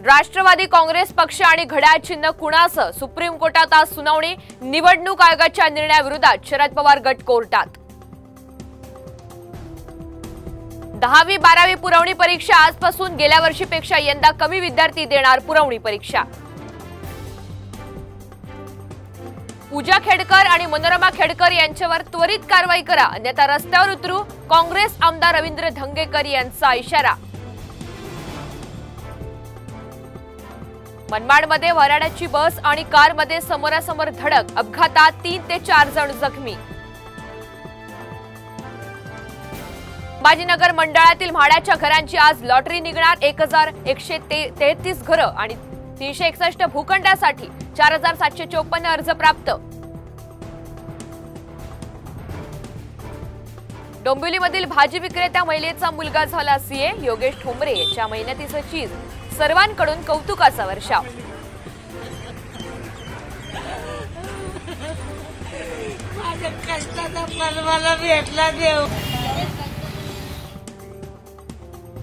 राष्ट्रवादी काँग्रेस पक्ष आणि घड्याळ चिन्ह कुणाचं? सुप्रीम कोर्टात आज सुनावणी। निवडणूक आयोगाच्या निर्णयाविरोधात शरद पवार गट कोर्टात। 10वी 12वी पुरवणी परीक्षा आजपासून। गेल्या वर्षीपेक्षा यंदा कमी विद्यार्थी देणार पुरवणी परीक्षा। पूजा खेडकर आणि मनोरमा खेडकर यांच्यावर त्वरित कारवाई करा, अन्यथा रस्त्यावर उतरू, काँग्रेस आमदार रवींद्र धंगेकर यांचा इशारा। मनमाडमध्ये वऱ्हाडाची बस आणि कारमध्ये समोरासमोर धडक, अपघातात 3 ते 4 जण जखमी। बाजीनगर मंडळातील म्हाडाच्या घरांची आज लॉटरी निघणार। 1133 घरं आणि 361 भूखंडासाठी 4754 अर्ज प्राप्त। डोंबिवलीमधील भाजी विक्रेत्या महिलेचा मुलगा झाला सीए। योगेश ठोंबरे याच्या मेहनतीचं चीज, सर्वांकडून कौतुकाचा वर्षाव। माझ्या कष्टाचा फळ मला भेटला देव।